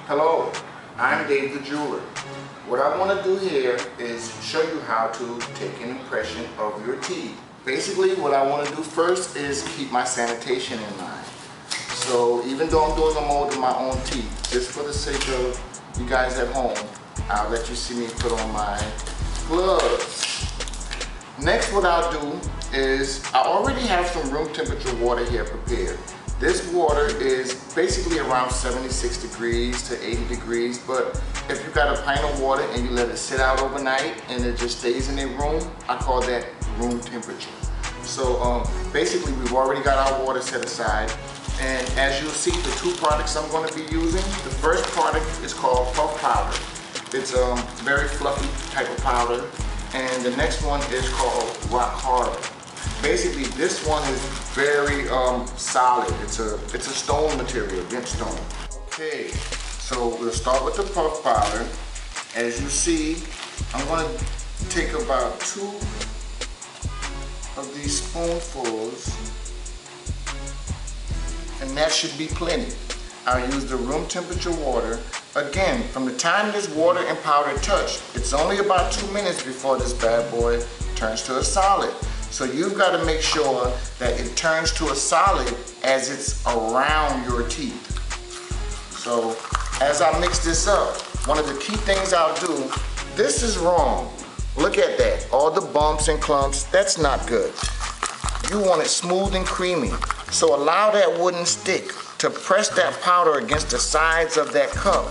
Hello, I'm Dave the Jeweler. What I want to do here is show you how to take an impression of your teeth. Basically, what I want to do first is keep my sanitation in mind. So even though I'm doing a mold of my own teeth, just for the sake of you guys at home, I'll let you see me put on my gloves. Next, what I'll do is I already have some room temperature water here prepared. This water is basically around 76 degrees to 80 degrees, but if you got a pint of water and you let it sit out overnight and it just stays in a room, I call that room temperature. So basically we've already got our water set aside, and as you'll see, the two products I'm going to be using, the first product is called Puff Powder. It's a very fluffy type of powder, and the next one is called Rock Harder. Basically, this one is very solid. It's a stone material, bent stone. Okay, so we'll start with the puff powder. As you see, I'm going to take about 2 of these spoonfuls, and that should be plenty. I'll use the room temperature water. Again, from the time this water and powder touch, it's only about 2 minutes before this bad boy turns to a solid. So you've got to make sure that it turns to a solid as it's around your teeth. So as I mix this up, one of the key things I'll do, this is wrong. Look at that, all the bumps and clumps, that's not good. You want it smooth and creamy. So allow that wooden stick to press that powder against the sides of that cup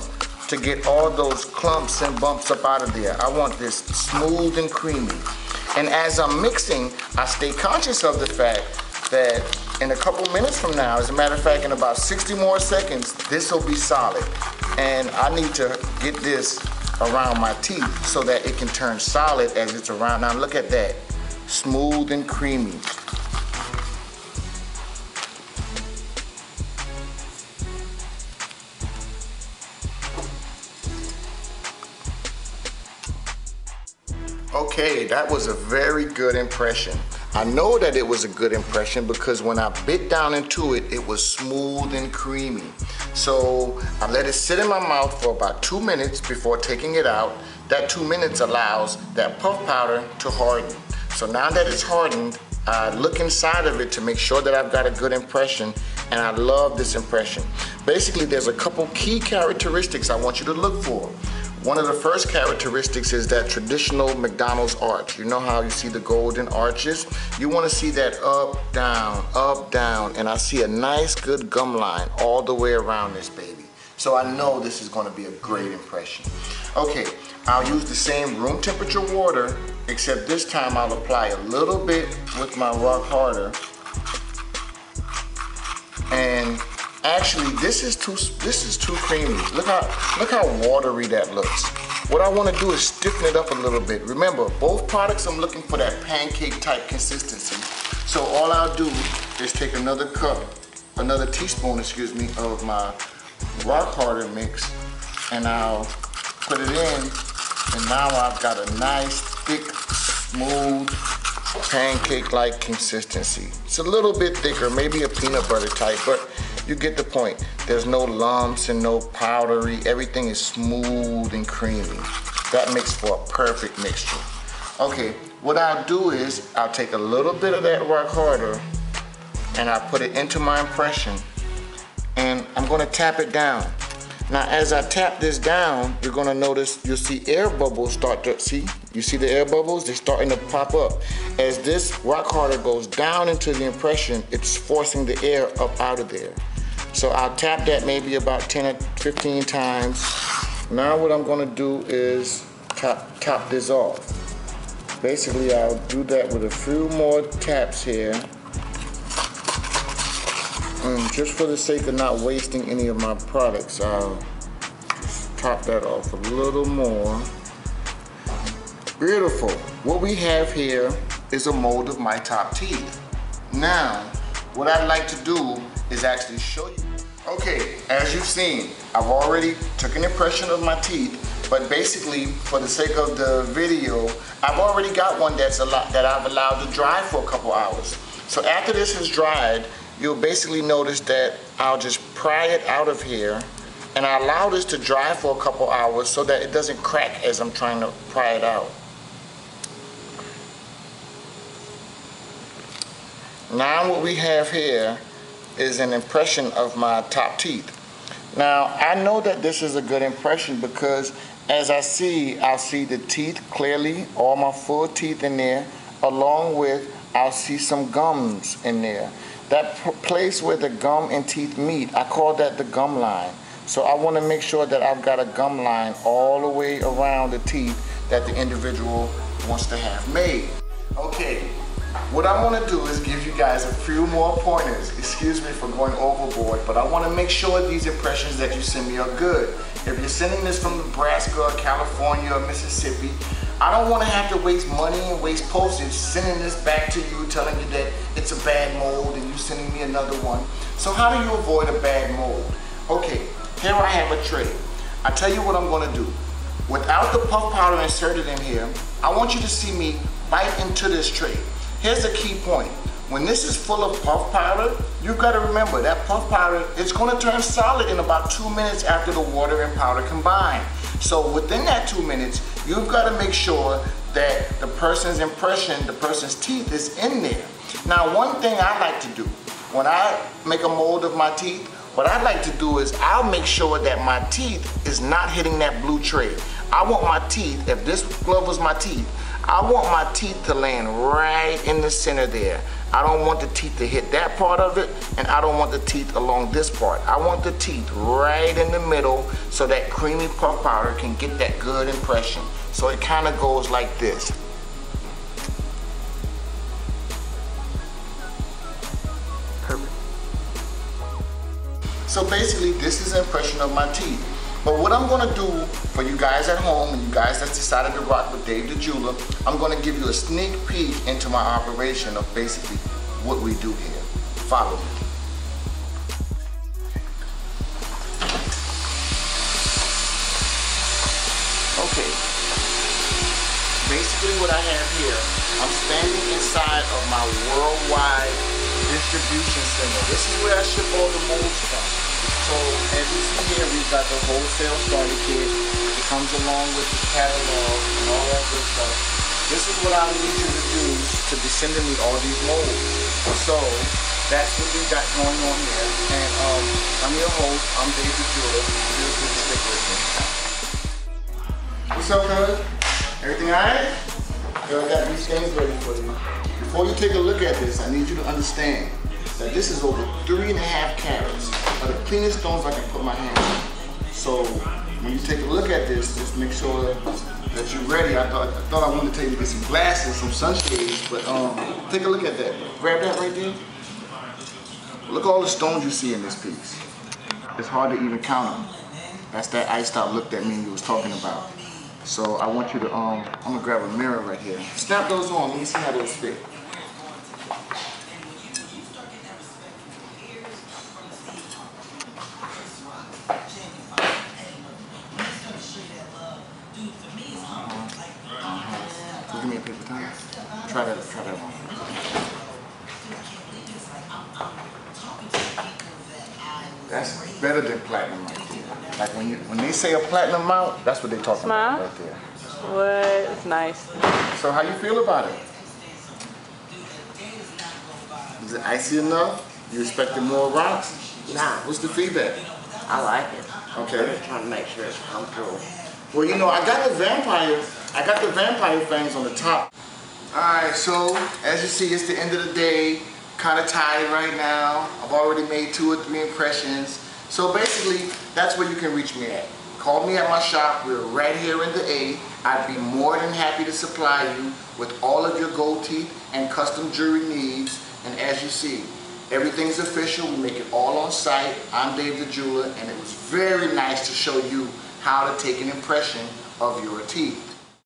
to get all those clumps and bumps up out of there. I want this smooth and creamy. And as I'm mixing, I stay conscious of the fact that in a couple minutes from now, as a matter of fact, in about 60 more seconds, this will be solid. And I need to get this around my teeth so that it can turn solid as it's around. Now look at that, smooth and creamy. Okay, that was a very good impression. I know that it was a good impression because when I bit down into it, it was smooth and creamy. So I let it sit in my mouth for about 2 minutes before taking it out. That 2 minutes allows that puff powder to harden. So now that it's hardened, I look inside of it to make sure that I've got a good impression, and I love this impression. Basically, there's a couple key characteristics I want you to look for. One of the first characteristics is that traditional McDonald's arch. You know how you see the golden arches? You want to see that up, down, and I see a nice good gum line all the way around this baby. So I know this is going to be a great impression. Okay, I'll use the same room temperature water, except this time I'll apply a little bit with my Rock Harder. And actually, this is too creamy. Look how watery that looks. What I want to do is stiffen it up a little bit. Remember, both products I'm looking for that pancake type consistency. So all I'll do is take another teaspoon, of my Rock Harder mix, and I'll put it in, and now I've got a nice, thick, smooth, pancake-like consistency. It's a little bit thicker, maybe a peanut butter type, but you get the point. There's no lumps and no powdery. Everything is smooth and creamy. That makes for a perfect mixture. Okay, what I'll do is I'll take a little bit of that Rock Harder and I'll put it into my impression, and I'm gonna tap it down. Now as I tap this down, you're gonna notice, you'll see air bubbles start to, see? You see the air bubbles? They're starting to pop up. As this Rock Harder goes down into the impression, it's forcing the air up out of there. So I'll tap that maybe about 10 or 15 times. Now what I'm gonna do is top this off. Basically, I'll do that with a few more taps here. And just for the sake of not wasting any of my products, I'll just top that off a little more. Beautiful. What we have here is a mold of my top teeth. Now, what I'd like to do is actually show you. Okay, as you've seen, I've already took an impression of my teeth, but basically, for the sake of the video, I've already got one that I've allowed to dry for a couple hours. So after this has dried, you'll basically notice that I'll just pry it out of here And I allow this to dry for a couple hours so that it doesn't crack as I'm trying to pry it out. Now what we have here is an impression of my top teeth. Now I know that this is a good impression because as I'll see the teeth clearly, all my full teeth in there, along with I'll see some gums in there. That place where the gum and teeth meet, I call that the gum line. So I want to make sure that I've got a gum line all the way around the teeth that the individual wants to have made. Okay. What I want to do is give you guys a few more pointers. Excuse me for going overboard, but I want to make sure these impressions that you send me are good. If you're sending this from Nebraska or California or Mississippi, I don't want to have to waste money and waste postage sending this back to you, telling you that it's a bad mold and you sending me another one. So how do you avoid a bad mold? Okay, here I have a tray. I tell you what I'm going to do. Without the puff powder inserted in here, I want you to see me bite into this tray. Here's the key point. When this is full of puff powder, you've got to remember that puff powder is going to turn solid in about 2 minutes after the water and powder combine. So within that 2 minutes, you've got to make sure that the person's impression, the person's teeth is in there. Now one thing I like to do, when I make a mold of my teeth, what I like to do is I'll make sure that my teeth is not hitting that blue tray. I want my teeth, if this glove was my teeth, I want my teeth to land right in the center there. I don't want the teeth to hit that part of it, and I don't want the teeth along this part. I want the teeth right in the middle so that creamy puff powder can get that good impression. So it kind of goes like this. Perfect. So basically this is an impression of my teeth. But what I'm going to do for you guys at home and you guys that decided to rock with Dave the Jeweler, I'm going to give you a sneak peek into my operation of basically what we do here. Follow me. Okay. Basically what I have here, I'm standing inside of my worldwide distribution center. This is where I ship all the molds from. So as you see here, we've got the wholesale starter kit. It comes along with the catalog and all that good stuff. This is what I need you to do to be sending me all these molds. So that's what we got going on here. And I'm your host. I'm Dave the Jeweler. Feel free to stick with me. What's up, cuz? Everything alright? I got these things ready for you. Before you take a look at this, I need you to understand that this is over 3.5 carats. Are the cleanest stones I can put my hand on. So when you take a look at this, just make sure that you're ready. I thought I wanted to tell you to get some glasses, some sunshades, but take a look at that. Grab that right there. Look at all the stones you see in this piece. It's hard to even count them. That's that iced out look that me and you was talking about. So I want you to, I'm gonna grab a mirror right here. Snap those on, let me see how those fit. Give me a paper towel. Try that one. That's better than platinum right there. Like when they say a platinum mount, that's what they're talking about right there. What? It's nice. So how you feel about it? Is it icy enough? You expecting more rocks? Nah. What's the feedback? I like it. Okay. I'm just trying to make sure it's comfortable. Well, you know, I got the vampire fangs on the top. Alright, so as you see, it's the end of the day. Kind of tired right now. I've already made 2 or 3 impressions. So basically, that's where you can reach me at. Call me at my shop. We're right here in the A. I'd be more than happy to supply you with all of your gold teeth and custom jewelry needs. And as you see, everything's official. We make it all on site. I'm Dave the Jeweler, and it was very nice to show you how to take an impression of your teeth.